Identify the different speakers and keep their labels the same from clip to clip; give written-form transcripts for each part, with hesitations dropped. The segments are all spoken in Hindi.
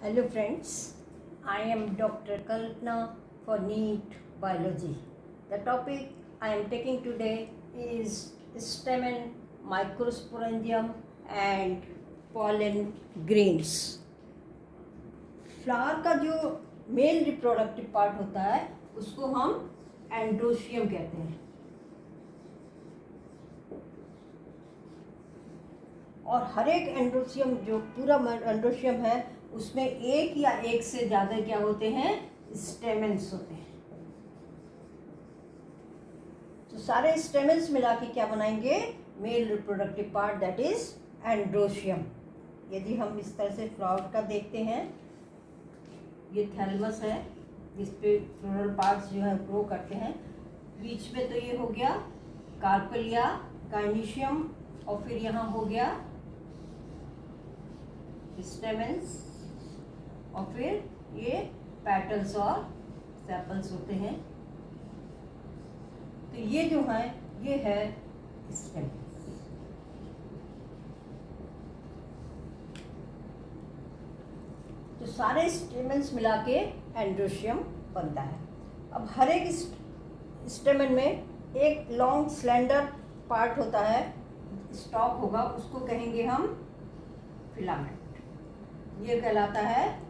Speaker 1: Hello friends, I am Dr. Kalpana for NEET Biology. The topic I am taking today is stamen, microsporangium and pollen grains. Flower का जो मेल रिप्रोडक्टिव पार्ट होता है उसको हम एंड्रोशियम कहते हैं और हर एक एंड्रोशियम जो पूरा एंड्रोशियम है उसमें एक या एक से ज़्यादा क्या होते हैं, स्टेमेंस होते हैं। तो सारे स्टेमेंस मिला के क्या बनाएंगे, male reproductive part that is androecium. यदि हम इस तरह से फ्लावर का देखते हैं, ये थैलमस है जिस पे फ्लोरल पार्ट्स जो है ग्रो करते हैं। बीच में तो ये हो गया कार्पेलिया, गाइनिशियम और फिर यहाँ हो गया स्टेमेंस और फिर ये पेटल्स और सेपल्स होते हैं। तो ये जो है ये है स्टेमेंस। तो सारे स्टेमेंस मिला के एंड्रोशियम बनता है। अब हर एक स्टेमेन में एक लॉन्ग स्लेंडर पार्ट होता है, स्टॉक होगा, उसको कहेंगे हम फिलामेंट। ये कहलाता है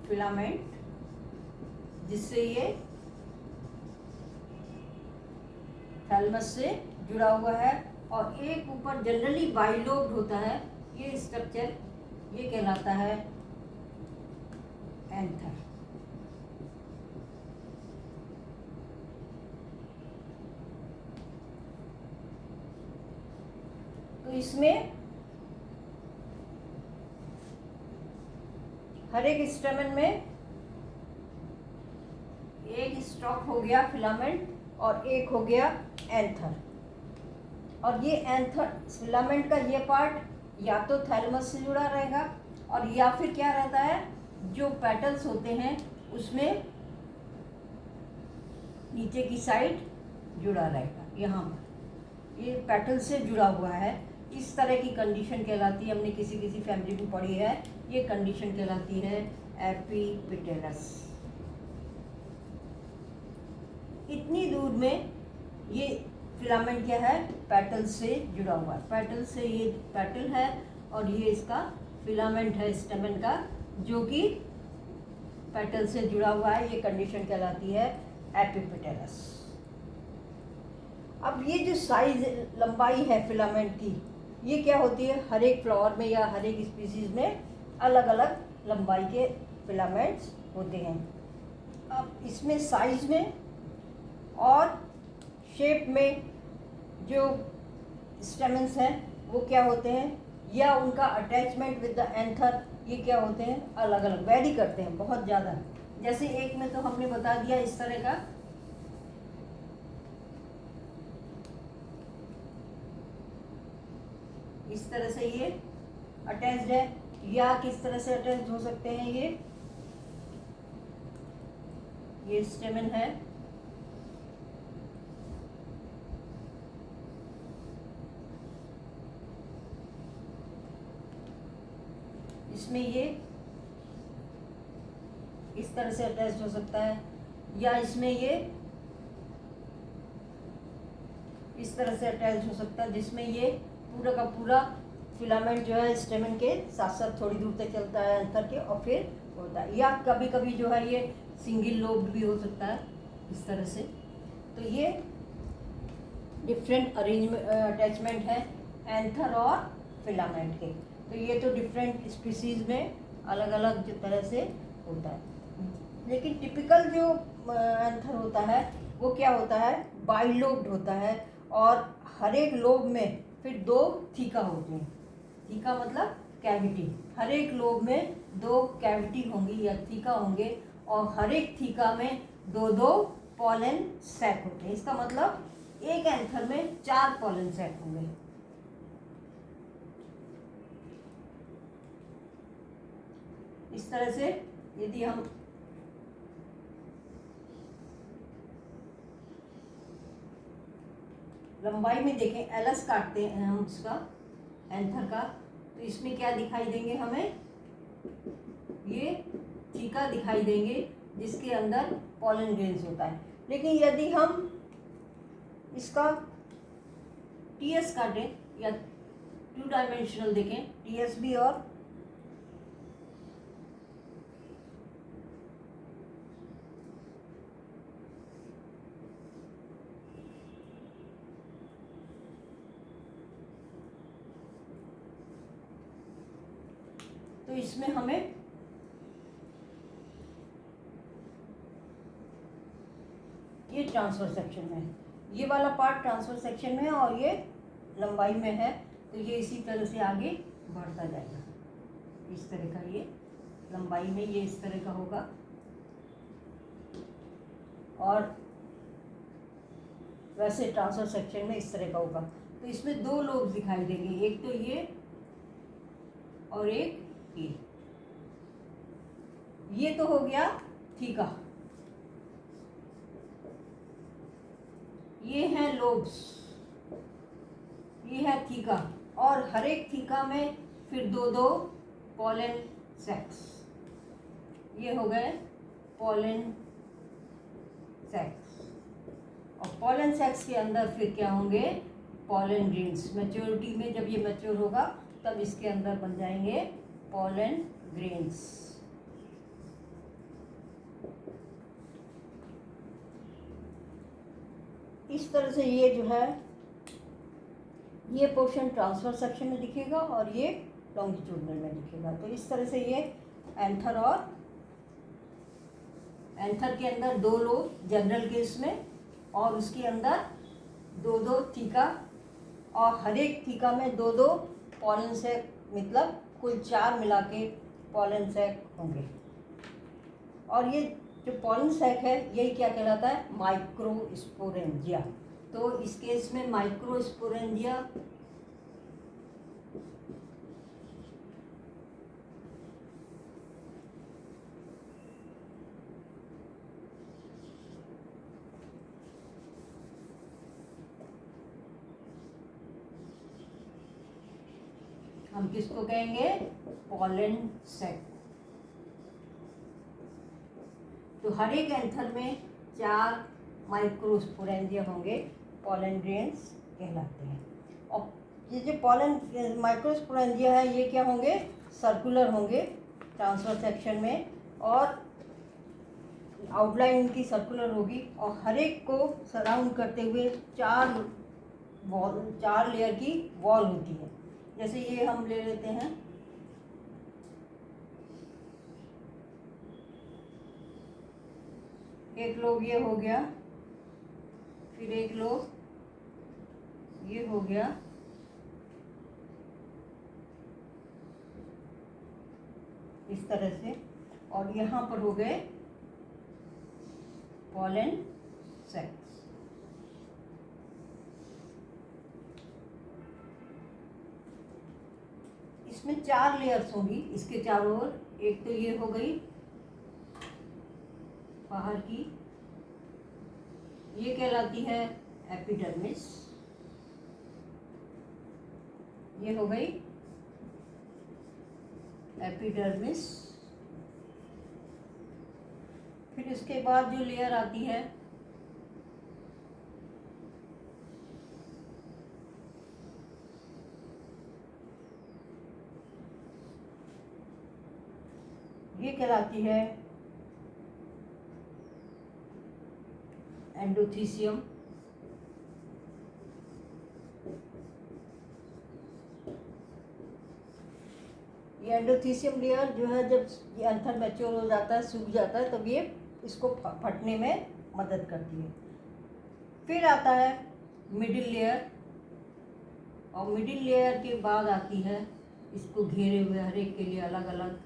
Speaker 1: फिलामेंट, जिससे ये थैलमस से जुड़ा हुआ है। और एक ऊपर जनरली बाइलोब्ड होता है ये स्ट्रक्चर, ये कहलाता है एंथर। तो इसमें हर एक स्टेमेन में एक स्टॉक हो गया फिलामेंट और एक हो गया एंथर। और ये एंथर फिलामेंट का ये पार्ट या तो थैलमस से जुड़ा रहेगा और या फिर क्या रहता है, जो पेटल्स होते हैं उसमें नीचे की साइड जुड़ा रहेगा। यहाँ पर ये पेटल से जुड़ा हुआ है। इस तरह की कंडीशन कहलाती है, हमने किसी किसी फैमिली में पढ़ी है, ये कंडीशन कहलाती है एपिपेटलस। इतनी दूर में ये फिलामेंट क्या है, पेटल से जुड़ा हुआ है। पेटल से ये पेटल है और ये इसका फिलामेंट है स्टेमेन का, जो कि पेटल से जुड़ा हुआ है। ये कंडीशन कहलाती है एपिपेटलस। अब ये जो साइज लंबाई है फिलामेंट की, ये क्या होती है, हर एक फ्लावर में या हर एक स्पीसीज में अलग अलग लंबाई के फिलामेंट्स होते हैं। अब इसमें साइज में और शेप में जो स्टेमेंस हैं वो क्या होते हैं, या उनका अटैचमेंट विद द एंथर, ये क्या होते हैं, अलग अलग वेरी करते हैं बहुत ज़्यादा। जैसे एक में तो हमने बता दिया इस तरह का, इस तरह से ये अटैच्ड है, या किस तरह से अटैच्ड हो सकते हैं, ये स्टेमेन है, इसमें ये इस तरह से अटैच हो सकता है, या इसमें ये इस तरह से अटैच हो सकता है, जिसमें ये पूरा का पूरा फिलामेंट जो है स्टेमेन के साथ साथ थोड़ी दूर तक चलता है एंथर के और फिर होता है। या कभी कभी जो है ये सिंगल लोब्ड भी हो सकता है इस तरह से। तो ये डिफरेंट अरेंजमेंट अटैचमेंट है एंथर और फिलामेंट के। तो ये तो डिफरेंट स्पीसीज में अलग अलग जो तरह से होता है, लेकिन टिपिकल जो एंथर होता है वो क्या होता है, बाइलोब्ड होता है। और हर एक लोब में फिर दो थीका होते हैं। थीका मतलब कैविटी, हर एक लोब में दो कैविटी होंगी या थीका होंगे, और हर एक थीका में दो दो पॉलन सैक होते हैं। इसका मतलब एक एंथर में 4 पॉलन सैक होंगे। इस तरह से यदि हम लंबाई में देखें, एलस काटते हैं हम उसका एंथर का, तो इसमें क्या दिखाई देंगे हमें, ये थीका दिखाई देंगे जिसके अंदर पॉलन ग्रेन्स होता है। लेकिन यदि हम इसका टीएस काटें या 2 डायमेंशनल देखें, टीएसबी और तो इसमें हमें ये ट्रांसफर सेक्शन में है, ये वाला पार्ट ट्रांसफर सेक्शन में है और ये लंबाई में है, तो ये इसी तरह से आगे बढ़ता जाएगा। इस तरह का ये लंबाई में ये इस तरह का होगा और वैसे ट्रांसफर सेक्शन में इस तरह का होगा। तो इसमें 2 लोब्स दिखाई देंगे, एक तो ये और एक ये तो हो गया थीका। ये है लोब्स, ये है थीका और हर एक थीका में फिर 2 पॉलन सेक्स, ये हो गए पॉलन सेक्स। और पॉलन सेक्स के अंदर फिर क्या होंगे, पॉलन ग्रेन्स। मैच्योरिटी में जब ये मैच्योर होगा तब इसके अंदर बन जाएंगे पॉलन ग्रेन्स। इस तरह से ये जो है ये पोर्शन ट्रांसफर सेक्शन में दिखेगा और ये लॉन्गिट्यूडनल में दिखेगा। तो इस तरह से ये एंथर और एंथर के अंदर 2 लोब जनरल केस में और उसके अंदर 2 थीका और हर एक थीका में 2 पॉलन सैक, मतलब कुल 4 मिला के पॉलन सैक होंगे। और ये जो पॉलन सैक है यही क्या कहलाता है, माइक्रोस्पोरेंजिया। तो इस केस में माइक्रोस्पोरेंजिया हम किसको कहेंगे, पॉलन सैक। तो हर एक एंथर में 4 माइक्रोस्पोरेंजिया होंगे, पॉलन ग्रेन्स कहलाते हैं। और ये जो पॉलन माइक्रोस्पोरेंजिया है ये क्या होंगे, सर्कुलर होंगे ट्रांसफर सेक्शन में और आउटलाइन इनकी सर्कुलर होगी और हर एक को सराउंड करते हुए 4 लेयर की वॉल होती है। जैसे ये हम ले लेते हैं, एक लोब ये हो गया, फिर एक लोब ये हो गया, इस तरह से, और यहाँ पर हो गए पॉलन सैक्स। इसमें 4 लेयर्स होंगी इसके चारों ओर। एक तो ये हो गई बाहर की, ये कहलाती है एपिडर्मिस, ये हो गई एपिडर्मिस। फिर इसके बाद जो लेयर आती है ये कहलाती है एंडोथीसियम। ये एंडोथीसियम लेयर जो है जब ये एंथर मैच्योर हो जाता है, सूख जाता है, तब ये इसको फटने में मदद करती है। फिर आता है मिडिल लेयर और मिडिल लेयर के बाद आती है इसको घेरे हुए हर एक के लिए अलग अलग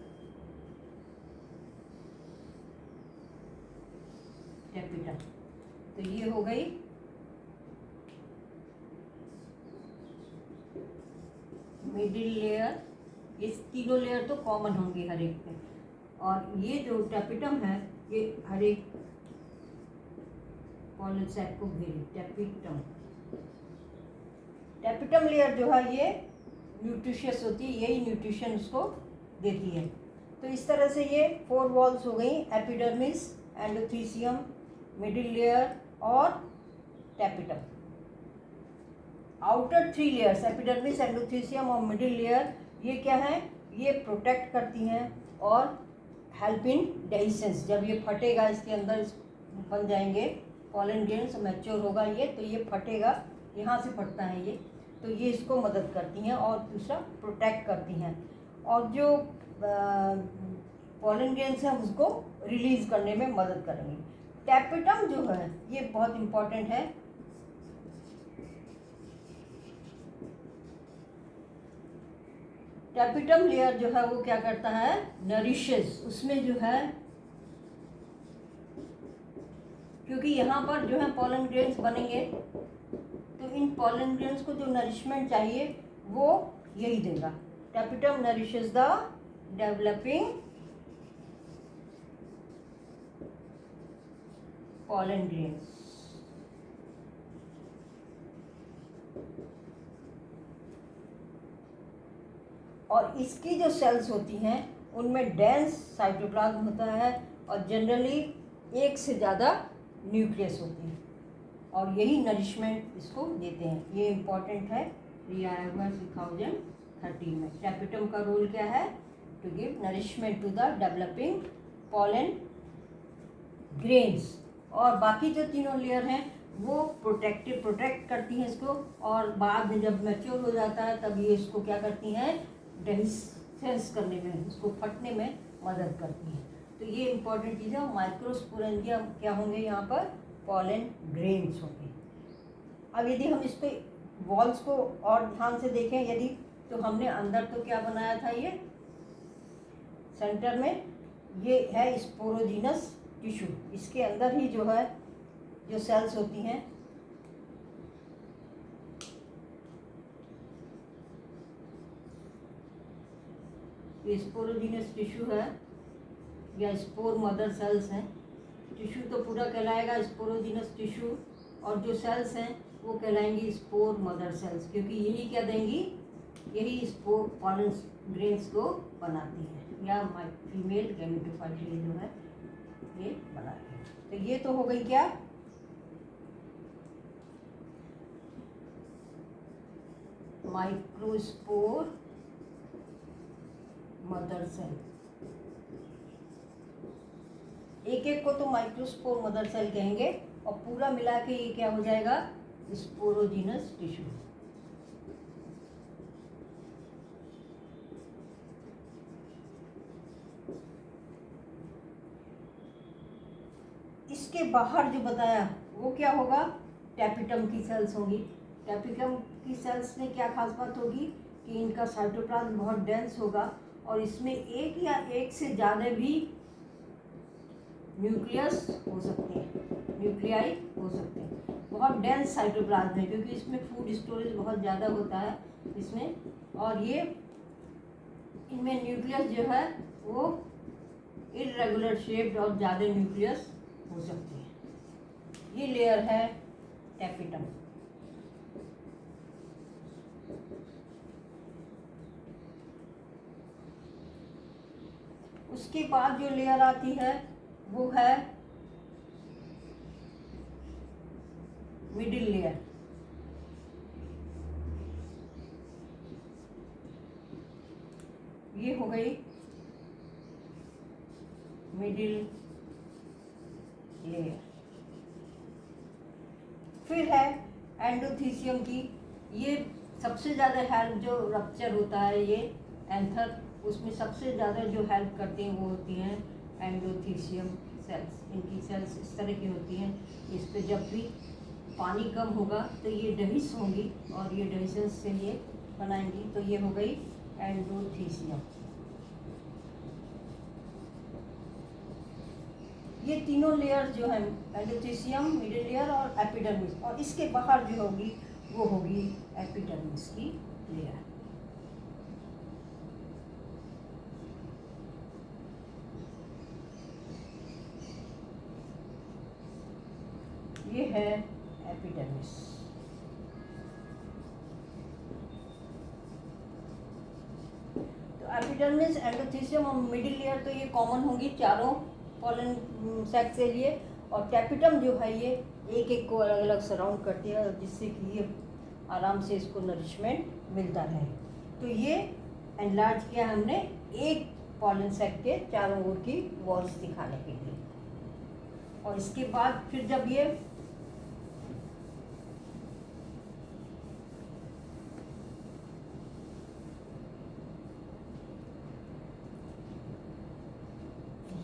Speaker 1: कैपिटल। तो ये हो गई मिडिल लेयर। ये तीनों लेयर तो कॉमन होंगे हर एक में, और ये जो टैपिटम है ये हर एक पॉलन सैक को घेरे। टैपिटम लेयर जो है ये न्यूट्रिशियस होती है, यही न्यूट्रिशन उसको देती है। तो इस तरह से ये 4 वॉल्स हो गई, एपिडर्मिस, एंडोथीसियम, मिडिल लेयर और tapetum. Outer 3 layers epidermis, endothecium और मिडिल लेयर, ये क्या है, ये प्रोटेक्ट करती हैं और हेल्प इन डेहिसेंस। जब ये फटेगा, इसके अंदर बन जाएंगे पॉलन ग्रेन्स, मैच्योर होगा ये, तो ये फटेगा, यहाँ से फटता है ये, तो ये इसको मदद करती हैं और दूसरा प्रोटेक्ट करती हैं। और जो पॉलन ग्रेन्स हैं उसको रिलीज करने में मदद करेंगी। टैपिटम जो है ये बहुत इम्पॉर्टेंट है। टैपिटम लेयर जो है वो क्या करता है, नरिशेस, उसमें जो है, क्योंकि यहाँ पर जो है पॉलन ग्रेन्स बनेंगे, तो इन पॉलन ग्रेन्स को जो नरिशमेंट चाहिए वो यही देगा। Tapetum nourishes the developing pollen grains. और इसकी जो सेल्स होती हैं उनमें डेंस साइटोप्लाज्म होता है और जनरली एक से ज़्यादा न्यूक्लियस होती है, और यही नरिशमेंट इसको देते हैं। ये इम्पॉर्टेंट है, ये आया हुआ है 2013 में। टैपिटम का रोल क्या है, to give nourishment to the developing pollen grains. और बाकी जो तीनों लेयर हैं वो प्रोटेक्ट करती हैं इसको, और बाद में जब मैच्योर हो जाता है तब ये इसको क्या करती हैं, डेहिसेंस करने में, उसको फटने में मदद करती हैं। तो ये इंपॉर्टेंट चीज़ है। माइक्रोस्पोरेंजिया क्या होंगे, यहाँ पर पॉलन ग्रेन्स होंगे। अब यदि हम इस पे वॉल्स को और ध्यान से देखें यदि, तो हमने अंदर तो क्या बनाया था, ये सेंटर में ये है स्पोरोजीनस टिश्यू, इसके अंदर ही जो है जो सेल्स होती हैं, ये स्पोरोजीनस टिश्यू है या स्पोर मदर सेल्स हैं। टिश्यू तो पूरा कहलाएगा स्पोरोजीनस टिश्यू, और जो सेल्स हैं वो कहलाएंगी स्पोर मदर सेल्स, क्योंकि यही क्या देंगी, यही स्पोर पॉलन ग्रेन्स को बनाती हैं, या फीमेल गैमेटोफाइट ये जो है ये बनाती है। तो ये तो हो गई क्या, माइक्रोस्पोर मदर सेल। एक एक को तो माइक्रोस्पोर मदर सेल कहेंगे, और पूरा मिला के ये क्या हो जाएगा, स्पोरोजीनस टिश्यू। इसके बाहर जो बताया वो क्या होगा, टैपिटम की सेल्स होंगी। टैपिटम की सेल्स में क्या खास बात होगी कि इनका साइटोप्लाज्म बहुत डेंस होगा, और इसमें एक या एक से ज़्यादा भी न्यूक्लियस हो सकते हैं, न्यूक्लियाई हो सकते हैं। बहुत डेंस साइटोप्लाज्म है क्योंकि इसमें फूड स्टोरेज बहुत ज़्यादा होता है इसमें, और ये इनमें न्यूक्लियस जो है वो इर्रेगुलर शेप्ड और ज़्यादा न्यूक्लियस हो सकती है। ये लेयर है टैपिटम। उसके बाद जो लेयर आती है वो है मिडिल लेयर। ये हो गई मिडिल लेयर। फिर है एंडोथीसियम की, ये सबसे ज़्यादा हेल्प, जो रप्चर होता है ये एंथर, उसमें सबसे ज़्यादा जो हेल्प करती हैं वो होती हैं एंडोथीसियम सेल्स। इनकी सेल्स इस तरह की होती हैं, इस पर जब भी पानी कम होगा तो ये डहिस होंगी और ये डहिसेंस से ये बनाएंगी। तो ये हो गई एंडोथीसियम। ये तीनों लेयर जो है एंडोथीसियम, मिडिल लेयर और एपिडर्मिस, और इसके बाहर जो होगी वो होगी एपिडर्मिस की लेयर। ये है एपिडर्मिस। तो एपिडर्मिस, एंडोथीसियम और मिडिल लेयर तो ये कॉमन होंगी चारों पॉलन सेक्स के लिए, और कैपिटम जो है ये एक एक को अलग अलग सराउंड करती है जिससे कि ये आराम से इसको नरिशमेंट मिलता रहे। तो ये एनलार्ज किया हमने एक पॉलन सेक के चारों ओर की वॉल्स दिखाने के लिए। और इसके बाद फिर जब ये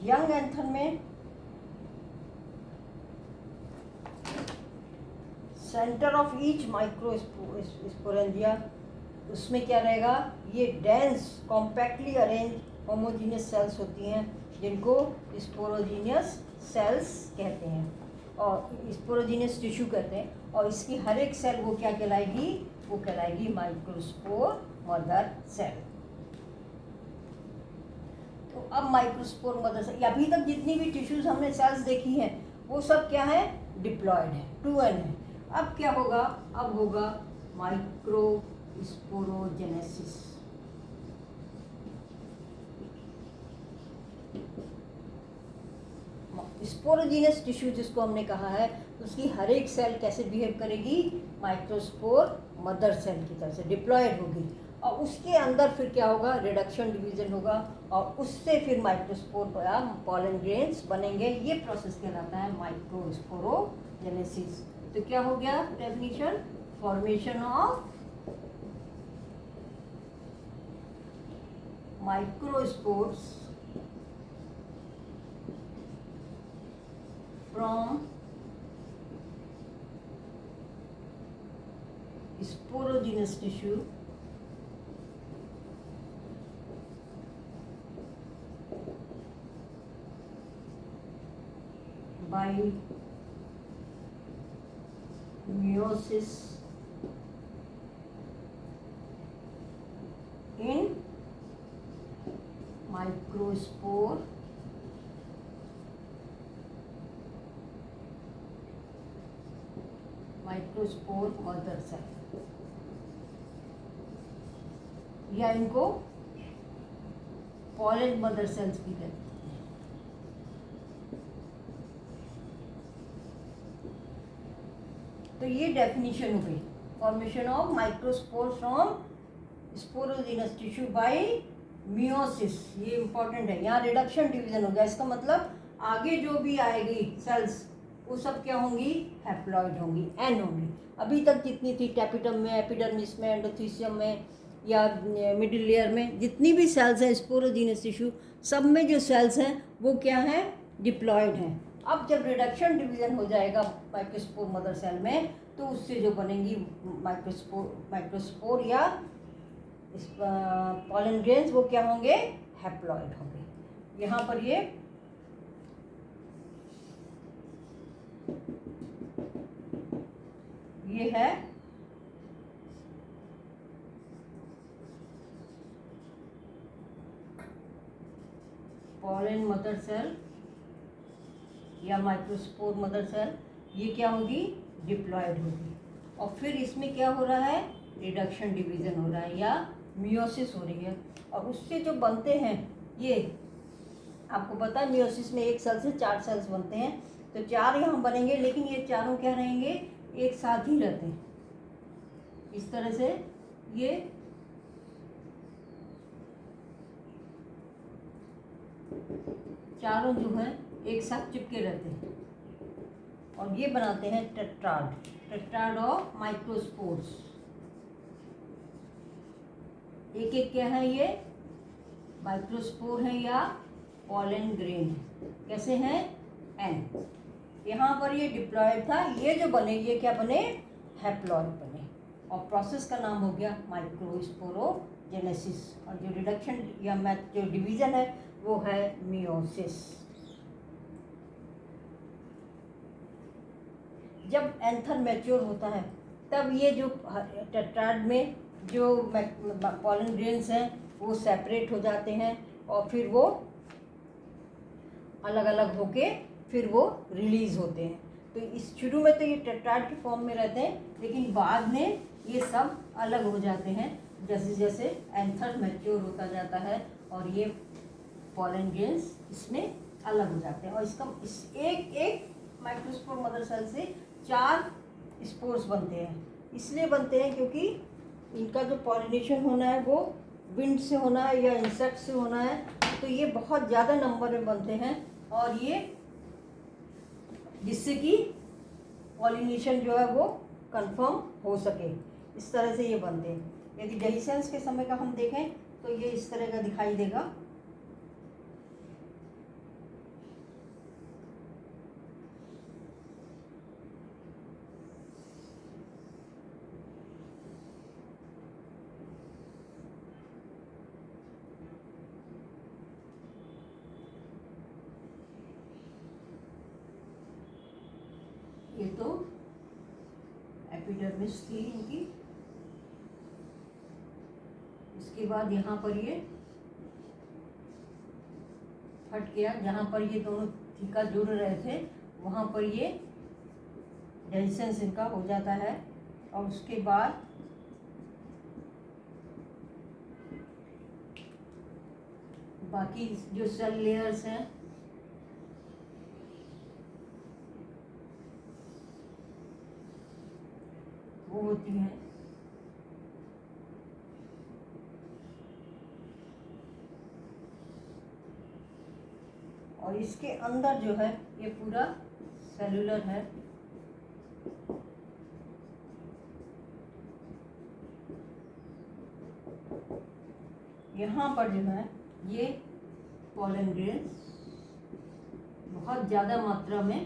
Speaker 1: यंग एंथर में सेंटर ऑफ ईच माइक्रोस्पोरेंजिया, उसमें क्या रहेगा, ये dense compactly arrange homogeneous cells होती हैं जिनको स्पोरोजीनियस सेल्स कहते हैं और स्पोरोजीनियस टिश्यू कहते हैं। और इसकी हर एक सेल वो क्या कहलाएगी, वो कहलाएगी माइक्रोस्पोर मदर सेल। तो अब माइक्रोस्पोर मदर सेल, अभी तक जितनी भी टिश्यूज हमने सेल्स देखी हैं वो सब क्या है, डिप्लॉयड है, 2n है। अब क्या होगा, अब होगा माइक्रोस्पोरोजेनेसिस। स्पोरोजीनियस टिश्यू जिसको हमने कहा है, उसकी हर एक सेल कैसे बिहेव करेगी, माइक्रोस्पोर मदर सेल की तरह से डिप्लॉयड होगी। और उसके अंदर फिर क्या होगा, रिडक्शन डिवीजन होगा और उससे फिर माइक्रोस्पोर या पॉलन ग्रेन्स बनेंगे। ये प्रोसेस कहलाता है माइक्रोस्पोरोजेनेसिस। तो क्या हो गया definition, formation of microspores from sporogenous tissue by meiosis in microspore mother cell, या इनको पॉलन मदर सेल्स भी कहते हैं। तो ये डेफिनेशन हो गई, formation of microspore from sporogenous tissue bye meiosis. ये इंपॉर्टेंट है, यहाँ रिडक्शन डिवीजन हो गया। इसका मतलब आगे जो भी आएगी सेल्स वो सब क्या होंगी, हैप्लॉइड होंगी, एन होंगी। अभी तक जितनी थी कैपिटम में, एपिडर्मिस में, एंडोथीसियम में या मिडिल लेयर में जितनी भी सेल्स हैं स्पोरोजीनस टिश्यू, सब में जो सेल्स हैं वो क्या हैं, डिप्लॉयड हैं। अब जब रिडक्शन डिवीजन हो जाएगा माइक्रोस्पोर मदर सेल में, तो उससे जो बनेंगी माइक्रोस्पोर या पॉलन ग्रेन्स वो क्या होंगे, हैप्लॉइड होंगे। यहाँ पर ये है पॉलन मदर सेल या माइक्रोस्पोर मदर सेल, ये क्या होगी, डिप्लॉयड होगी। और फिर इसमें क्या हो रहा है, रिडक्शन डिवीजन हो रहा है या मियोसिस हो रही है। और उससे जो बनते हैं, ये आपको पता है मियोसिस में एक सेल से 4 सेल्स बनते हैं, तो 4 यहाँ बनेंगे, लेकिन ये चारों क्या रहेंगे, एक साथ ही रहते हैं। इस तरह से ये चारों जो है एक साथ चिपके रहते हैं और ये बनाते हैं टेट्राड ऑफ माइक्रोस्पोर्स। एक एक क्या है, ये माइक्रोस्पोर है या पॉलन ग्रेन, कैसे हैं, एन। यहाँ पर ये डिप्लॉयड था, ये जो बने ये क्या बने, हैप्लॉयड बने। और प्रोसेस का नाम हो गया माइक्रोस्पोरोजेनेसिस। और जो रिडक्शन या जो डिवीज़न है वो है मियोसिस। जब एंथर मैच्योर होता है तब ये जो टेट्राड में जो पॉलन ग्रेन्स हैं वो सेपरेट हो जाते हैं और फिर वो अलग अलग होके फिर वो रिलीज़ होते हैं। तो इस शुरू में तो ये टेट्राड के फॉर्म में रहते हैं, लेकिन बाद में ये सब अलग हो जाते हैं जैसे जैसे एंथर मैच्योर होता जाता है और ये पॉलन ग्रेन्स इसमें अलग हो जाते हैं। और इसका एक एक माइक्रोस्पोर मदर सेल से 4 स्पोर्स बनते हैं। इसलिए बनते हैं क्योंकि इनका जो पॉलिनेशन होना है वो विंड से होना है या इंसेक्ट से होना है, तो ये बहुत ज़्यादा नंबर में बनते हैं। और ये जिससे कि पॉलिनेशन जो है वो कंफर्म हो सके, इस तरह से ये बनते हैं। यदि डेhiscence के समय का हम देखें तो ये इस तरह का दिखाई देगा। ये तो एपिडर्मिस थी इनकी। इसके बाद यहाँ पर ये फट गया, जहाँ पर ये दोनों थीका जुड़ रहे थे वहाँ पर ये डेhiscence इनका हो जाता है। और उसके बाद बाकी जो सेल लेयर्स हैं वो होती हैं। और इसके अंदर जो है ये पूरा सेलुलर है। यहाँ पर जो है ये पॉलन ग्रेन्स बहुत ज़्यादा मात्रा में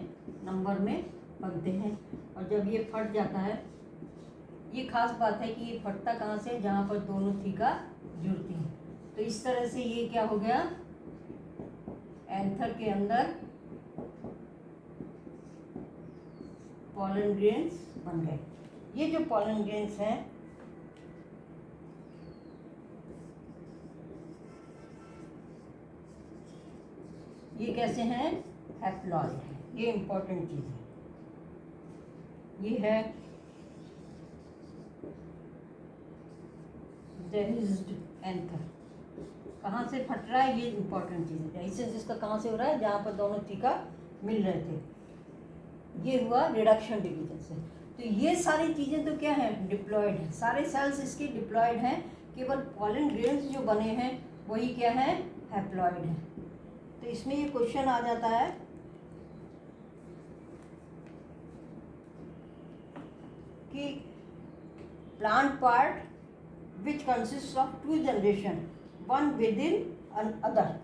Speaker 1: नंबर में बनते हैं। और जब ये फट जाता है, ये खास बात है कि ये फटता कहाँ से, जहाँ पर दोनों थीका जुड़ती हैं। तो इस तरह से ये क्या हो गया, एंथर के अंदर पॉलन ग्रेन्स बन गए। ये जो पॉलन ग्रेन्स हैं ये कैसे हैं, हैप्लॉइड है। ये इंपॉर्टेंट चीज़ है। ये है डेहिस्ड एंथर। कहाँ से फट रहा है, ये इंपॉर्टेंट चीज़ है। डेhiscence इसका कहाँ से हो रहा है, जहाँ पर दोनों थीका मिल रहे थे। ये हुआ रिडक्शन डिवीजन से। तो ये सारी चीज़ें तो क्या है, डिप्लॉयड है। सारे सेल्स इसके डिप्लॉयड हैं। केवल पॉलन ग्रेन्स जो बने हैं वही क्या है, हैप्लॉइड है। तो इसमें ये क्वेश्चन आ जाता है कि plant part which consist of 2 generation, one with in other,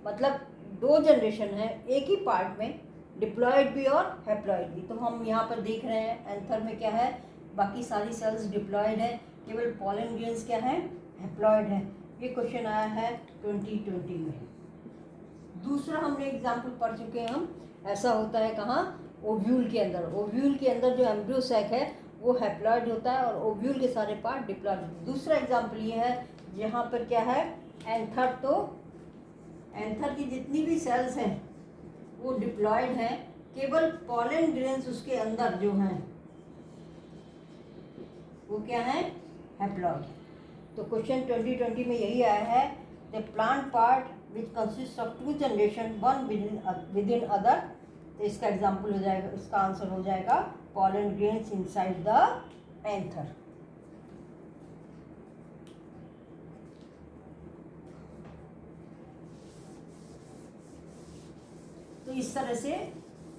Speaker 1: मतलब 2 जनरेशन है एक ही पार्ट में, डिप्लॉयड भी और हैप्लॉइड भी। तो हम यहाँ पर देख रहे हैं एंथर में क्या है, बाकी सारी सेल्स डिप्लॉयड है, केवल पॉलन ग्रेन्स क्या है, हैप्लॉइड है। ये क्वेश्चन आया है 2020 में। दूसरा हमने एग्जाम्पल पढ़ चुके हैं हम, ऐसा होता है कहाँ, ओव्यूल के अंदर। ओव्यूल के अंदर जो एम्ब्रियो सैक है वो हैप्लॉइड होता है और ओव्यूल के सारे पार्ट डिप्लॉयड होते हैं। दूसरा एग्जाम्पल ये है जहाँ पर क्या है, एंथर, तो एंथर की जितनी भी सेल्स हैं वो डिप्लॉयड हैं, केवल पॉलन ग्रेन्स उसके अंदर जो हैं वो क्या है, हैप्लॉइड। तो क्वेश्चन 2020 में यही आया है, the plant part which consist of 2 generation, one with in other. तो इसका एग्जाम्पल हो जाएगा, इसका आंसर हो जाएगा pollen grains inside the anther. तो इस तरह से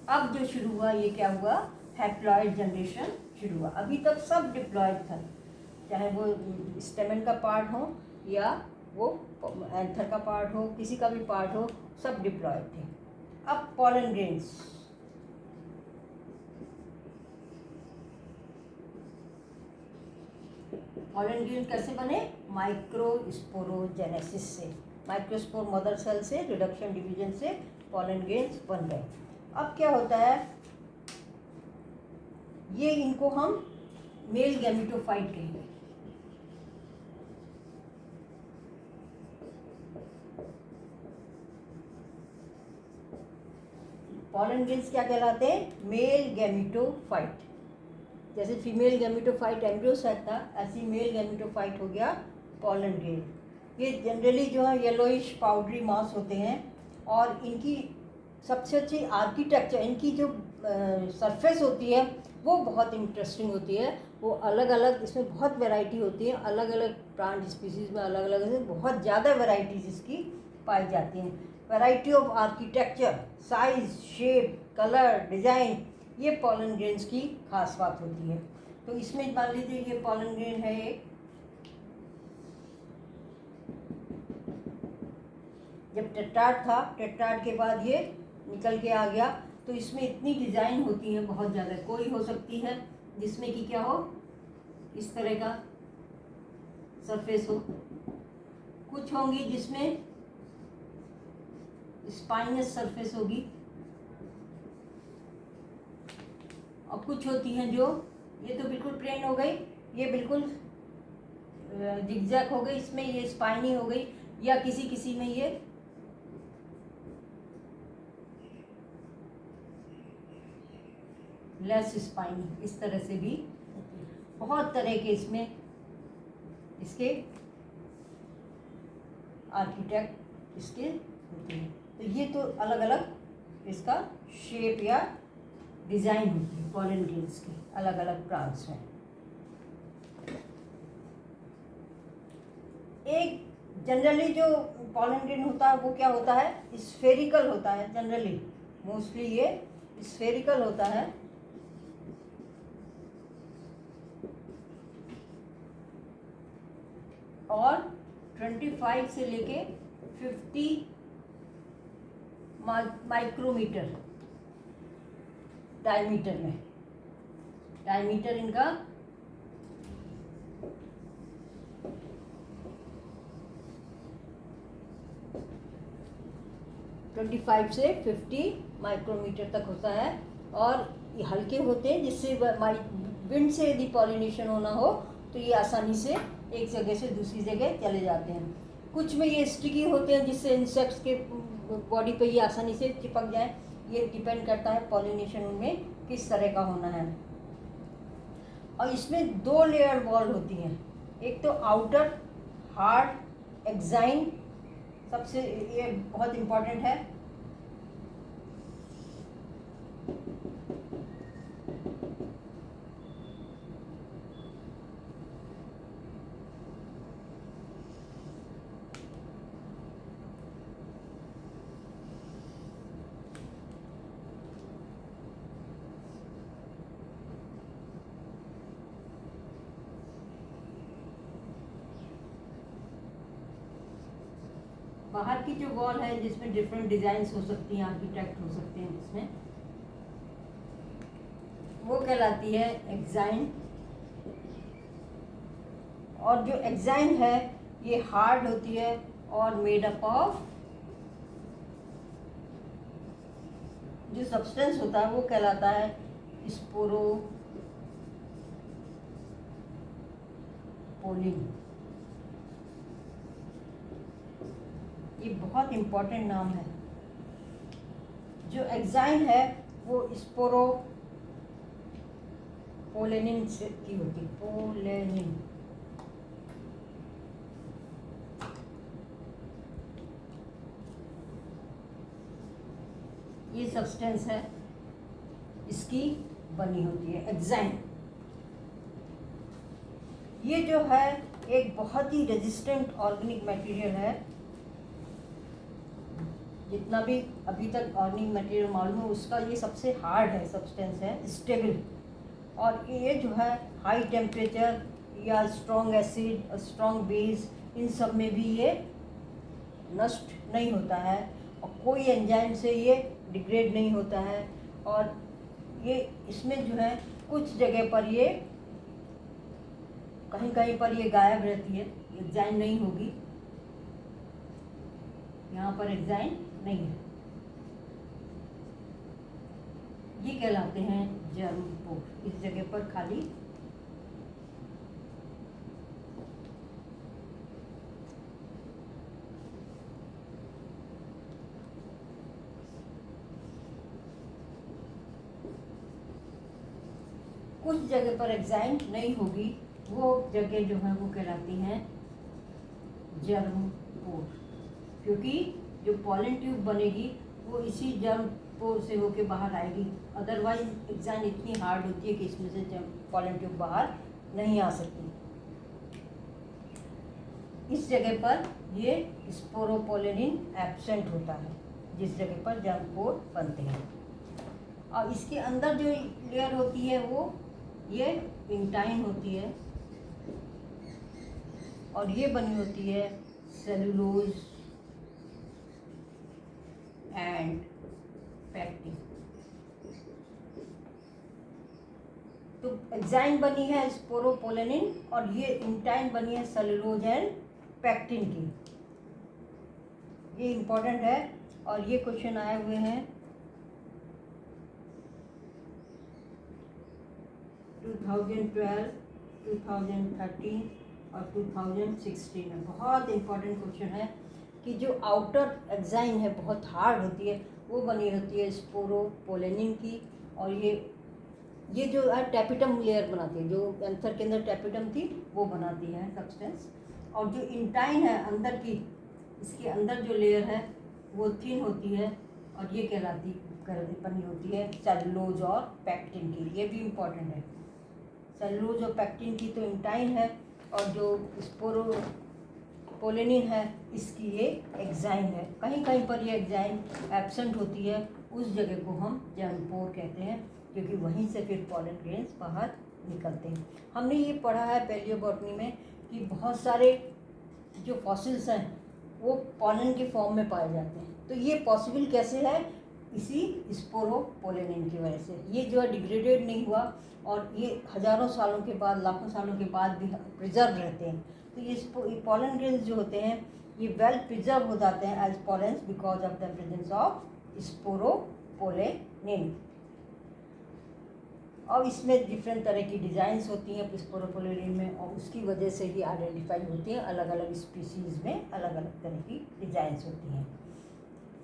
Speaker 1: अब जो शुरू हुआ ये क्या हुआ, हैप्लॉइड जनरेशन शुरू हुआ। अभी तक सब डिप्लॉयड था, चाहे वो स्टेमन का पार्ट हो या वो एंथर का पार्ट हो, किसी का भी पार्ट हो, सब डिप्लॉयड थे। अब पॉलन ग्रेन्स, पॉलन ग्रेन कैसे बने, माइक्रोस्पोरोजेनेसिस से, माइक्रोस्पोर मदर सेल से, रिडक्शन डिवीजन से पॉलन ग्रेन्स बन गए। अब क्या होता है, ये इनको हम मेल गैमेटोफाइट कहेंगे। पॉलन ग्रेन्स क्या कहलाते हैं, मेल गैमेटोफाइट। जैसे फीमेल गैमेटोफाइट एम्ब्रियो सैक था, ऐसी मेल गैमेटोफाइट हो गया पॉलन ग्रेन। ये जनरली जो है येलोइश पाउडरी मास होते हैं और इनकी सबसे अच्छी आर्किटेक्चर, इनकी जो सरफेस होती है वो बहुत इंटरेस्टिंग होती है। वो अलग अलग, इसमें बहुत वैरायटी होती है, अलग अलग प्लांट स्पीसीज में अलग अलग बहुत ज़्यादा वैरायटीज इसकी पाई जाती हैं। Variety of architecture, size, shape, colour, design, ये पॉलन ग्रेन्स की खास बात होती है। तो इसमें मान लीजिए ये पॉलन ग्रेन है एक, जब टेट्राड था, टेट्राड के बाद ये निकल के आ गया, तो इसमें इतनी डिज़ाइन होती है बहुत ज़्यादा। कोई हो सकती है जिसमें कि क्या हो, इस तरह का सरफेस हो, कुछ होंगी जिसमें स्पाइनस सरफेस होगी, और कुछ होती हैं जो, ये तो बिल्कुल प्लेन हो गई, ये बिल्कुल जिगजैग हो गई, इसमें ये स्पाइनी हो गई, या किसी किसी में ये लेस स्पाइनी, इस तरह से भी बहुत तरह के इसमें इसके आर्किटेक्ट इसके होते हैं। तो ये तो अलग अलग इसका शेप या डिज़ाइन होती है पॉलन ग्रेन्स की, अलग अलग प्लांट्स में। एक जनरली जो पॉलन ग्रेन होता है वो क्या होता है, स्फेरिकल होता है। जनरली मोस्टली ये स्फेरिकल होता है, और 25 से लेके 50 माइक्रोमीटर डायमीटर में, डायमीटर इनका 25 से 50 माइक्रोमीटर तक होता है, और ये हल्के होते हैं, जिससे विंड से यदि पॉलिनेशन होना हो तो ये आसानी से एक जगह से दूसरी जगह चले जाते हैं। कुछ में ये स्टिकी होते हैं, जिससे इंसेक्ट्स के बॉडी पे ये आसानी से चिपक जाए। ये डिपेंड करता है पॉलिनेशन उनमें किस तरह का होना है। और इसमें 2 लेयर वॉल होती हैं, एक तो आउटर हार्ड एक्साइन, सबसे ये बहुत इम्पॉर्टेंट है। बाहर की जो वॉल है जिसमें डिफरेंट डिजाइन्स हो सकती हैं, आर्किटेक्ट हो सकते हैं जिसमें, वो कहलाती है एक्साइन। और जो एक्साइन है ये हार्ड होती है और मेड अप ऑफ, जो सब्सटेंस होता है वो कहलाता है स्पोरोपोलिन। ये बहुत इम्पोर्टेंट नाम है। जो एक्साइन है वो स्पोरोपोलेनिन से की होती, पोलेनिन। ये सब्सटेंस है, इसकी बनी होती है एक्साइन। ये जो है एक बहुत ही रेजिस्टेंट ऑर्गेनिक मटेरियल है। जितना भी अभी तक ऑर्गेनिक मटेरियल मालूम है उसका ये सबसे हार्ड है, सब्सटेंस है, स्टेबल। और ये जो है हाई टेम्परेचर या स्ट्रॉन्ग एसिड और स्ट्रॉन्ग बेस, इन सब में भी ये नष्ट नहीं होता है, और कोई एंजाइम से ये डिग्रेड नहीं होता है। और ये इसमें जो है कुछ जगह पर ये कहीं कहीं पर ये गायब रहती है, एंजाइम नहीं होगी, यहाँ पर एंजाइम नहीं है। ये कहलाते हैं जर्म पोर, इस जगह पर खाली कुछ जगह पर एंजाइम नहीं होगी, वो जगह जो है वो कहलाती हैं जर्म पोर, क्योंकि जो पॉलन ट्यूब बनेगी वो इसी जर्म पोर से होके बाहर आएगी। अदरवाइज एग्जाइन इतनी हार्ड होती है कि इसमें से पॉलन ट्यूब बाहर नहीं आ सकती। इस जगह पर ये स्पोरोपोलेनिन एब्सेंट होता है, जिस जगह पर जर्म पोर बनते हैं। और इसके अंदर जो लेयर होती है वो ये इंटाइन होती है, और ये बनी होती है सेलुलोज एंड पैक्टिन। तो एंजाइम बनी है स्पोरोपोलेनिन और ये इंटाइन बनी है सेलुलोज एंड पैक्टिन की। ये इम्पोर्टेंट है और ये क्वेश्चन आए हुए हैं 2012, 2013 और 2016 में। बहुत इम्पोर्टेंट क्वेश्चन है कि जो आउटर एंजाइम है बहुत हार्ड होती है, वो बनी होती है स्पोरोपोलेनिन की, और ये जो है टैपिटम लेयर बनाती है, जो एंथर के अंदर टैपिटम थी वो बनाती है सब्सटेंस। और जो इंटाइन है अंदर की, इसके अंदर जो लेयर है वो थिन होती है, और ये कहलाती बनी होती है सेलुलोज और पैक्टिन की। ये भी इम्पोर्टेंट है। सेलुलोज और पैक्टिन की तो इंटाइन है, और जो स्पोरोपोलेनिन है इसकी ये एग्जाइम है। कहीं कहीं पर ये एग्जाइम एब्सेंट होती है, उस जगह को हम जर्म पोर कहते हैं, क्योंकि वहीं से फिर पॉलन ग्रेन्स बाहर निकलते हैं। हमने ये पढ़ा है पैलियोबॉटनी में कि बहुत सारे जो फॉसिल्स हैं वो पॉलन के फॉर्म में पाए जाते हैं। तो ये पॉसिबल कैसे है? इसी स्पोरोपोलेनिन की वजह से। ये जो है डिग्रेडेड नहीं हुआ, और ये हज़ारों सालों के बाद, लाखों सालों के बाद भी प्रिजर्व रहते हैं। तो ये पॉलन ग्रेन्स जो होते हैं ये वेल प्रिजर्व हो जाते हैं as pollens because of the presence of sporopollenin. और इसमें डिफरेंट तरह की डिज़ाइंस होती हैं स्पोरोपोलेनिन में, और उसकी वजह से ही आइडेंटिफाई होती हैं। अलग अलग स्पीसीज़ में अलग अलग तरह की डिज़ाइंस होती हैं।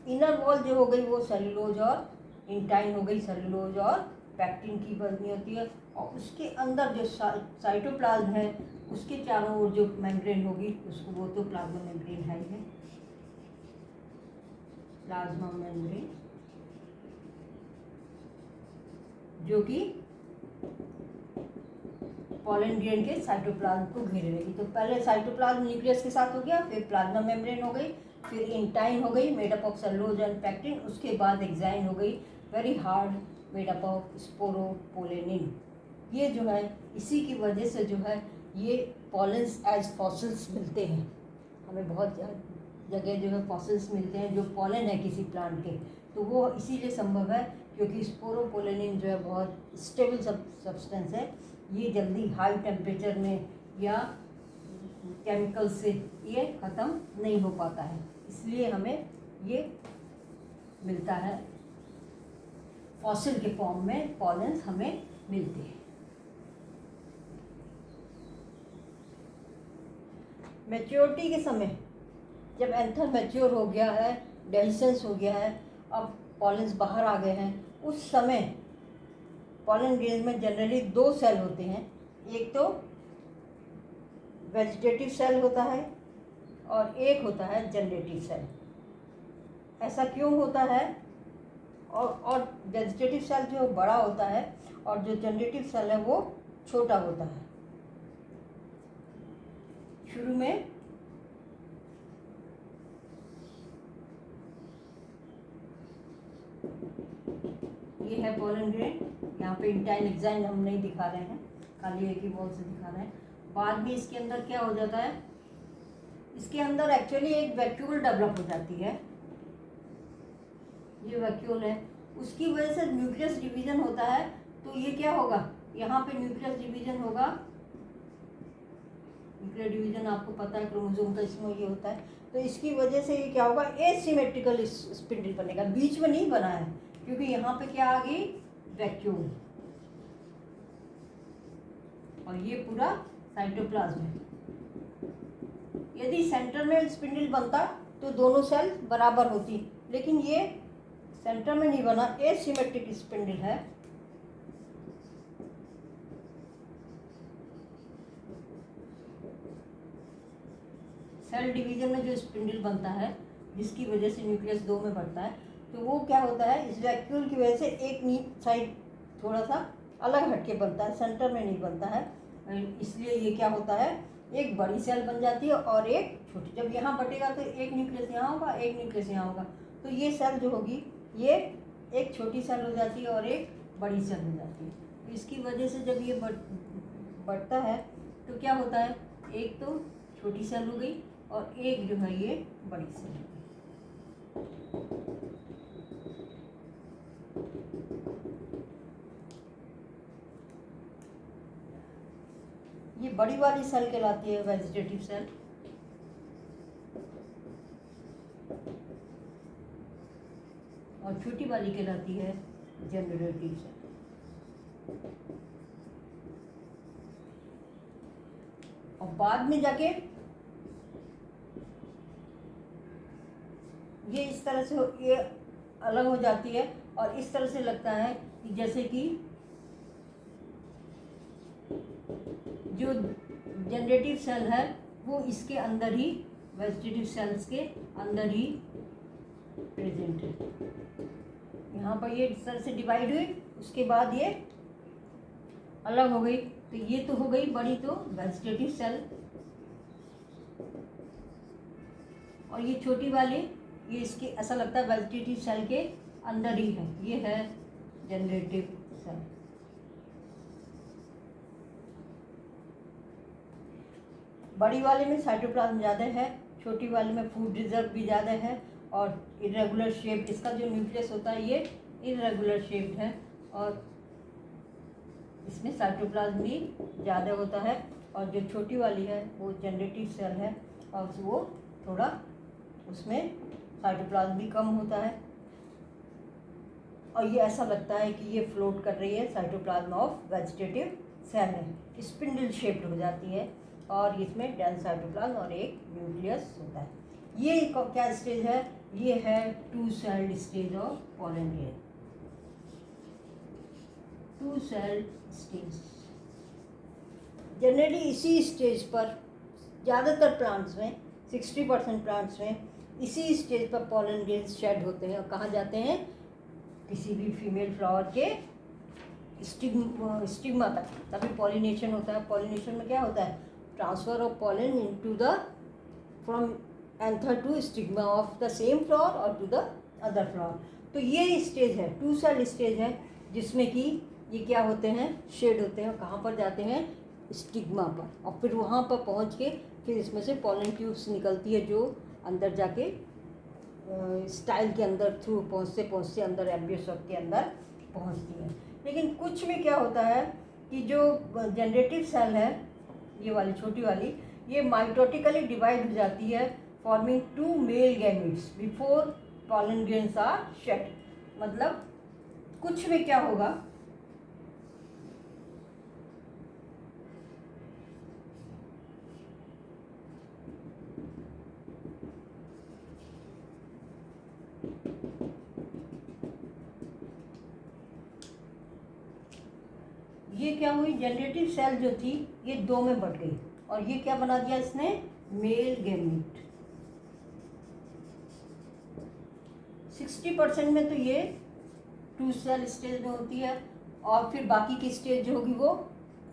Speaker 1: इनर वॉल जो हो गई वो सेलुलोज और इंटाइन हो गई, सेलुलोज और पैक्टिन की बनी होती है, और उसके अंदर जो साइटोप्लाज्म है उसके चारों ओर जो मेम्ब्रेन होगी उसको, वो तो प्लाज्मा मेम्ब्रेन है ही है, प्लाज्मा मेम्ब्रेन, जो कि पॉलन ग्रेन के साइटोप्लाज्म को घेरे रहेगी। तो पहले साइटोप्लाज्म न्यूक्लियस के साथ हो गया, फिर प्लाज्मा मेम्ब्रेन हो गई, फिर इंटाइन हो गई made up of cellulose and pectin, उसके बाद एग्जाइन हो गई very hard made up of sporopollenin. ये जो है इसी की वजह से जो है ये पॉलेंस एज फॉसिल्स मिलते हैं। हमें बहुत जगह जो है फॉसिल्स मिलते हैं जो पॉलन है किसी प्लांट के, तो वो इसीलिए संभव है क्योंकि स्पोरोपोलेनिन जो है बहुत स्टेबल सब्सटेंस है। ये जल्दी हाई टेम्परेचर में या केमिकल से ये ख़त्म नहीं हो पाता है, इसलिए हमें ये मिलता है फॉसिल के फॉर्म में, पॉलेंस हमें मिलते हैं। मैच्योरिटी के समय जब एंथर मैच्योर हो गया है, डेहिसेंस हो गया है, अब पॉलेंस बाहर आ गए हैं, उस समय पॉलन ग्रेन्स में जनरली दो सेल होते हैं। एक तो वेजिटेटिव सेल होता है और एक होता है जनरेटिव सेल। ऐसा क्यों होता है? और वेजिटेटिव सेल जो बड़ा होता है और जो जनरेटिव सेल है वो छोटा होता है। शुरू में ये है पॉलन ग्रेन, यहाँ पे इंटाइन एग्जाइन हम नहीं दिखा रहे हैं, खाली एक ही बॉल से दिखा रहे हैं। बाद में इसके अंदर क्या हो जाता है, इसके अंदर एक्चुअली एक वैक्यूल डेवलप हो जाती है। ये वैक्यूल है, उसकी वजह से न्यूक्लियस डिवीजन होता है। तो ये क्या होगा, यहाँ पे न्यूक्लियस डिवीजन होगा। न्यूक्लियर डिवीजन आपको पता है क्रोमोसोम का, इसमें ये होता है। तो इसकी वजह से ये क्या होगा, एसिमेट्रिकल स्पिंडल बनेगा, बीच में नहीं बना है क्योंकि यहाँ पे क्या आ गई, वैक्यूल, और ये पूरा साइटोप्लाज्म है। यदि सेंटर में स्पिंडल बनता तो दोनों सेल बराबर होती, लेकिन ये सेंटर में नहीं बना, एसिमेट्रिक स्पिंडल है। सेल डिवीजन में जो स्पिंडल बनता है जिसकी वजह से न्यूक्लियस दो में बढ़ता है, तो वो क्या होता है, इस वैक्यूल की वजह से एक साइड थोड़ा सा अलग हटके बनता है, सेंटर में नहीं बनता है। इसलिए ये क्या होता है, एक बड़ी सेल बन जाती है और एक छोटी। जब यहाँ बटेगा तो एक न्यूक्लियस यहाँ होगा, एक न्यूक्लियस यहाँ होगा, तो ये सेल जो होगी ये एक छोटी सेल हो जाती है और एक बड़ी सेल हो जाती है। तो इसकी वजह से जब ये बढ़ता है तो क्या होता है, एक तो छोटी सेल हो गई और एक जो है ये बड़ी सेल हो गई। ये बड़ी वाली सेल कहलाती है वेजिटेटिव सेल, और छोटी वाली कहलाती है जनरेटिव सेल। और बाद में जाके ये इस तरह से ये अलग हो जाती है और इस तरह से लगता है कि जैसे कि जो जनरेटिव सेल है वो इसके अंदर ही, वेजिटेटिव सेल्स के अंदर ही प्रेजेंट है। यहाँ पर ये इस तरह से डिवाइड हुई, उसके बाद ये अलग हो गई, तो ये तो हो गई बड़ी तो वेजिटेटिव सेल, और ये छोटी वाली ये इसके ऐसा लगता है वेजिटेटिव सेल के अंदर ही है, ये है जनरेटिव सेल। बड़ी वाले में साइटोप्लाज्म ज़्यादा है, छोटी वाले में फूड रिजर्व भी ज़्यादा है, और इरेगुलर शेप, इसका जो न्यूक्लियस होता है ये इरेगुलर शेप्ड है, और इसमें साइटोप्लाज्म भी ज़्यादा होता है। और जो छोटी वाली है वो जनरेटिव सेल है और वो थोड़ा उसमें साइटोप्लाज्म भी कम होता है, और ये ऐसा लगता है कि ये फ्लोट कर रही है, साइटोप्लाज्म ऑफ वेजिटेटिव सेल है, स्पिंडल शेप्ड हो जाती है, और इसमें डेंस साइटोप्लाज्म और एक न्यूक्लियस होता है। ये क्या स्टेज है, ये है two celled stage of pollen grain, two celled stage. Generally इसी स्टेज पर ज़्यादातर प्लांट्स में 60% प्लांट्स में इसी स्टेज पर पॉलन ग्रेन्स शेड होते हैं, और कहाँ जाते हैं, किसी भी फीमेल फ्लावर के स्टिग्मा तक, तभी पॉलिनेशन होता है। पॉलिनेशन में क्या होता है, transfer of pollen into the from anther to stigma of the same flower और टू द अदर फ्लावर। तो ये स्टेज है, टू सेल स्टेज है, जिसमें कि ये क्या होते हैं, शेड होते हैं, कहाँ पर जाते हैं, स्टिग्मा पर, और फिर वहाँ पर पहुँच के फिर इसमें से पॉलन ट्यूब्स निकलती है जो अंदर जाके स्टाइल के अंदर थ्रू पहुँचते अंदर एम्ब्रियोसाक के अंदर पहुँचती है। लेकिन कुछ में क्या होता है कि जो जनरेटिव सेल है, ये वाली छोटी वाली, ये माइटोटिकली डिवाइड हो जाती है, forming two male gametes before pollen grains are shed. मतलब कुछ में क्या होगा, ये क्या हुई, जनरेटिव सेल जो थी ये दो में बट गई, और ये क्या बना दिया इसने, मेल गैमीट। 60% में तो ये टू सेल स्टेज में होती है, और फिर बाकी की स्टेज जो होगी वो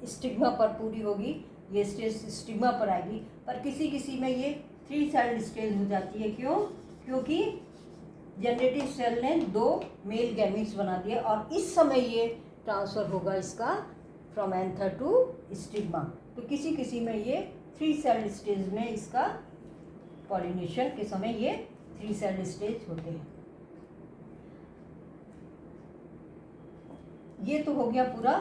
Speaker 1: स्टिग्मा पर पूरी होगी, ये स्टेज स्टिग्मा पर आएगी। पर किसी किसी में ये 3 सेल स्टेज हो जाती है, क्यों, क्योंकि जनरेटिव सेल ने 2 मेल गैमीट्स बना दिए, और इस समय ये ट्रांसफ़र होगा इसका फ्रॉम एंथर टू स्टिग्मा। तो किसी किसी में ये 3 सेल स्टेज में इसका पॉलिनेशन के समय ये 3 सेल स्टेज होते हैं। ये तो हो गया पूरा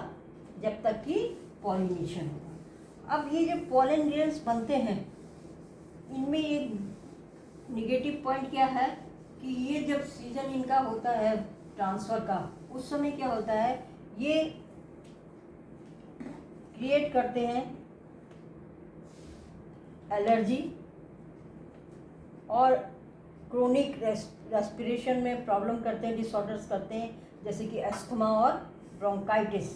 Speaker 1: जब तक कि पॉलिनेशन होगा। अब ये जो पॉलन ग्रेन्स बनते हैं, इनमें एक निगेटिव पॉइंट क्या है कि ये जब सीजन इनका होता है ट्रांसफ़र का, उस समय क्या होता है, ये क्रिएट करते हैं एलर्जी और क्रोनिक रेस्पिरेशन में प्रॉब्लम करते हैं, डिसऑर्डर्स करते हैं, जैसे कि अस्थमा और ब्रोंकाइटिस।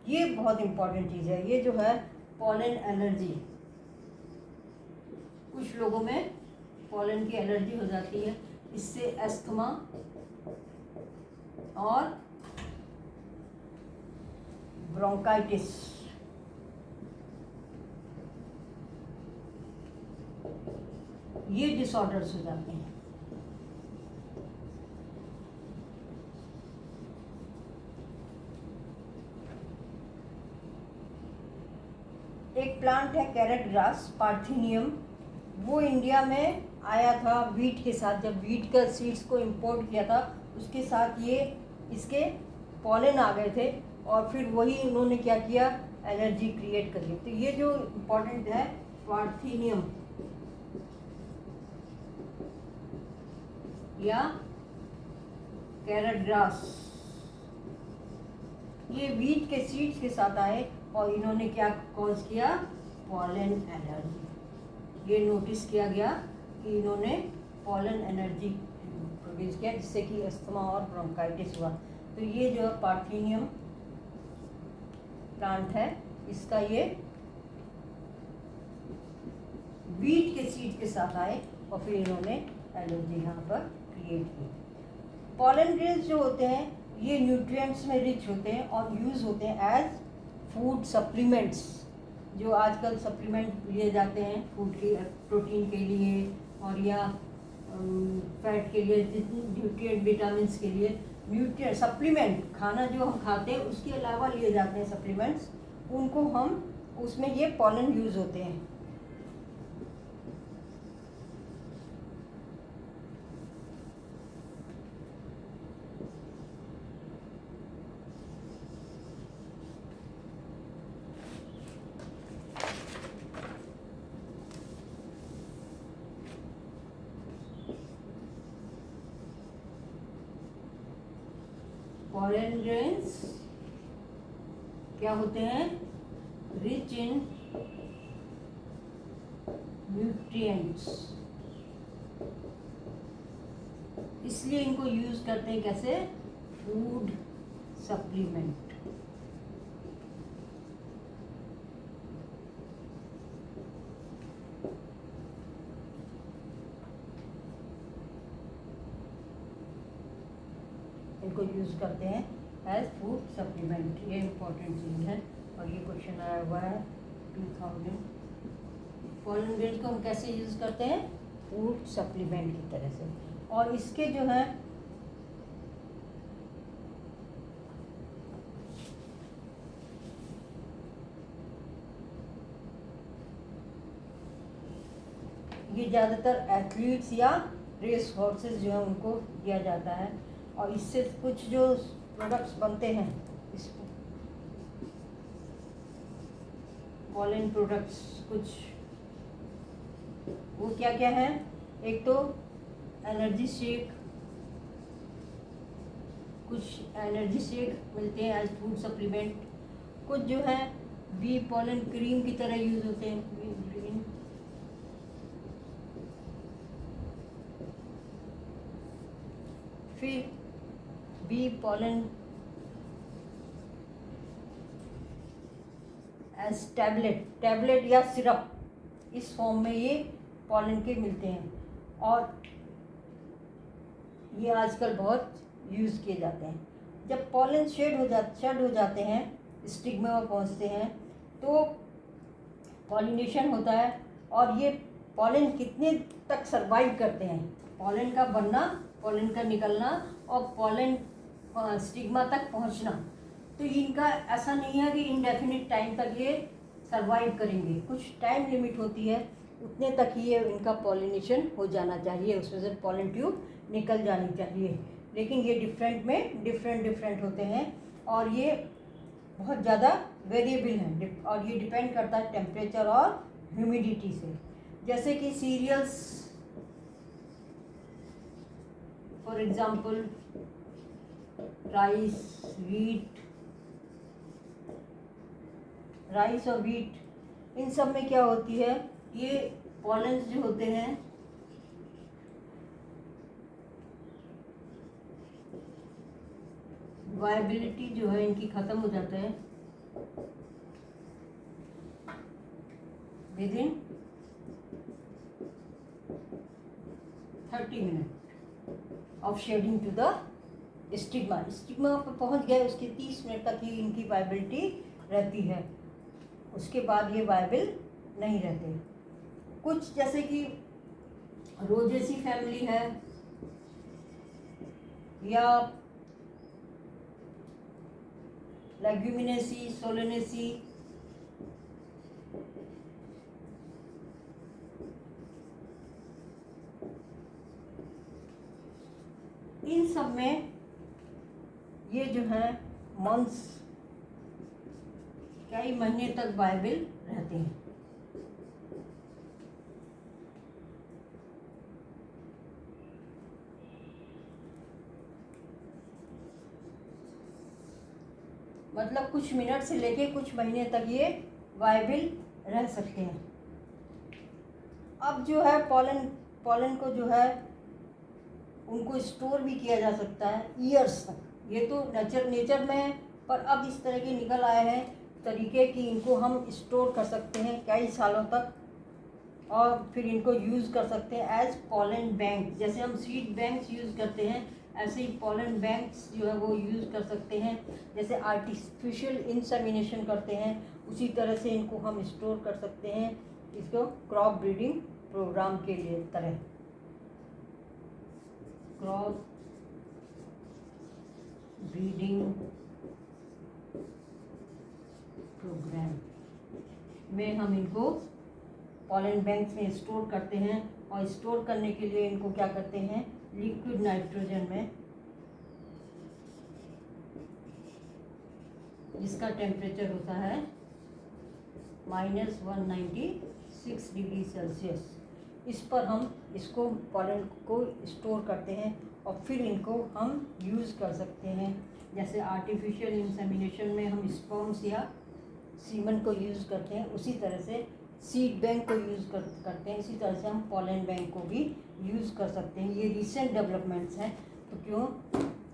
Speaker 1: ये बहुत इंपॉर्टेंट चीज़ है, ये जो है पॉलन एलर्जी, कुछ लोगों में पॉलन की एलर्जी हो जाती है, इससे अस्थमा और ब्रोंकाइटिस, ये डिसऑर्डर्स हो जाते हैं। एक प्लांट है कैरेट ग्रास, पार्थेनियम, वो इंडिया में आया था वीट के साथ। जब वीट का सीड्स को इंपोर्ट किया था उसके साथ ये इसके पॉलन आ गए थे और फिर वही उन्होंने क्या किया, एलर्जी क्रिएट कर दी। तो ये जो इम्पोर्टेंट है पार्थेनियम या कैरेट ग्रास, ये वीट के सीड्स के साथ आए और इन्होंने क्या कॉज किया, पॉलन एलर्जी। ये नोटिस किया गया कि इन्होंने पॉलन एनर्जी प्रोड्यूस किया जिससे कि अस्थमा और ब्रोंकाइटिस हुआ। तो ये जो पार्थेनियम प्लांट है, इसका ये वीट के सीड के साथ आए और फिर इन्होंने एलर्जी यहाँ पर क्रिएट की। पॉलन ग्रेन्स जो होते हैं ये न्यूट्रिएंट्स में रिच होते हैं और यूज़ होते हैं एज फूड सप्लीमेंट्स। जो आजकल सप्लीमेंट लिए जाते हैं फूड के, प्रोटीन के लिए और या फैट के लिए, न्यूट्रिएंट विटामिन्स के लिए, न्यूट्रिएंट सप्लीमेंट, खाना जो हम खाते हैं उसके अलावा लिए जाते हैं सप्लीमेंट्स, उनको हम उसमें ये पॉलन यूज़ होते हैं। पॉलन ग्रेन्स क्या होते हैं, रिच इन न्यूट्रिएंट्स, इसलिए इनको यूज करते हैं कैसे, फूड सप्लीमेंट। इनको यूज़ करते हैं एज फूड सप्लीमेंट, ये इम्पोर्टेंट चीज़ है और ये क्वेश्चन आया हुआ है 2000। पॉलन ग्रेन्स को हम कैसे यूज़ करते हैं, फूड सप्लीमेंट की तरह से। और इसके जो है ये ज़्यादातर एथलीट्स या रेस हॉर्सेस जो है उनको दिया जाता है और इससे कुछ जो प्रोडक्ट्स बनते हैं इस पॉलन प्रोडक्ट्स, कुछ वो क्या क्या है, एक तो एनर्जी शेक, कुछ एनर्जी शेक मिलते हैं एज फूड सप्लीमेंट, कुछ जो है बी पॉलन क्रीम की तरह यूज होते हैं, क्रीम, फिर बी पॉलन एज टैबलेट या सिरप, इस फॉर्म में ये पॉलन के मिलते हैं और ये आजकल बहुत यूज़ किए जाते हैं। जब पॉलन शेड हो जाते हैं, स्टिग्मा में पहुंचते हैं, तो पॉलिनेशन होता है और ये पॉलन कितने तक सरवाइव करते हैं, पॉलन का बनना, पॉलन का निकलना और पॉलन स्टिग्मा तक पहुंचना, तो इनका ऐसा नहीं है कि इंडेफिनिट टाइम तक ये सरवाइव करेंगे, कुछ टाइम लिमिट होती है, उतने तक ही ये इनका पॉलिनेशन हो जाना चाहिए, उसमें से पॉलन ट्यूब निकल जानी चाहिए। लेकिन ये डिफरेंट होते हैं और ये बहुत ज़्यादा वेरिएबल हैं और ये डिपेंड करता है टेम्परेचर और ह्यूमिडिटी से। जैसे कि सीरियल्स, फॉर एग्जांपल राइस और वीट, इन सब में क्या होती है, ये पॉलन्स जो होते हैं वायबिलिटी जो है इनकी ख़त्म हो जाता है within of shedding to the stigma. Stigma पर पहुंच गए उसके 30 मिनट तक ही इनकी वायबिलिटी रहती है, उसके बाद ये वायबल नहीं रहते। कुछ जैसे कि रोजेसी फैमिली है या लेग्यूमिनेसी, सोलेनेसी, इन सब में ये जो है मंथ्स, कई महीने तक वायबल रहते हैं। मतलब कुछ मिनट से लेके कुछ महीने तक ये वायबल रह सकते हैं। अब जो है पॉलन को जो है उनको स्टोर भी किया जा सकता है ईयर्स तक। ये तो नेचर में है, पर अब इस तरह के निकल आए हैं तरीके कि इनको हम स्टोर कर सकते हैं कई सालों तक, और फिर इनको यूज़ कर सकते हैं एज पॉलन बैंक। जैसे हम सीड बैंक्स यूज़ करते हैं, ऐसे ही पॉलन बैंक्स जो है वो यूज़ कर सकते हैं। जैसे आर्टिफिशियल इंसेमिनेशन करते हैं, उसी तरह से इनको हम स्टोर कर सकते हैं, इसको क्रॉप ब्रीडिंग प्रोग्राम के लिए तरह। क्रॉप ब्रीडिंग प्रोग्राम में हम इनको पॉलन बैंक्स में स्टोर करते हैं, और स्टोर करने के लिए इनको क्या करते हैं, लिक्विड नाइट्रोजन में, जिसका टेम्परेचर होता है -196 डिग्री सेल्सियस, इस पर हम इसको पॉलन को स्टोर करते हैं और फिर इनको हम यूज़ कर सकते हैं। जैसे आर्टिफिशियल इंसेमिनेशन में हम स्पर्म्स या सीमन को यूज़ करते हैं, उसी तरह से सीड बैंक को यूज़ करते हैं, इसी तरह से हम पॉलन बैंक को भी यूज़ कर सकते हैं। ये रिसेंट डेवलपमेंट्स हैं, तो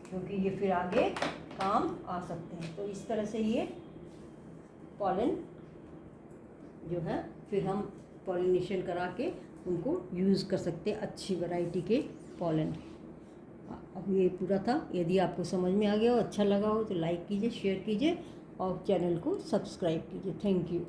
Speaker 1: क्योंकि ये फिर आगे काम आ सकते हैं। तो इस तरह से ये पॉलन जो है फिर हम पॉलिनेशन करा के उनको यूज़ कर सकते हैं, अच्छी वैरायटी के पॉलन। अब ये पूरा था। यदि आपको समझ में आ गया हो, अच्छा लगा हो, तो लाइक कीजिए, शेयर कीजिए और चैनल को सब्सक्राइब कीजिए। Thank you.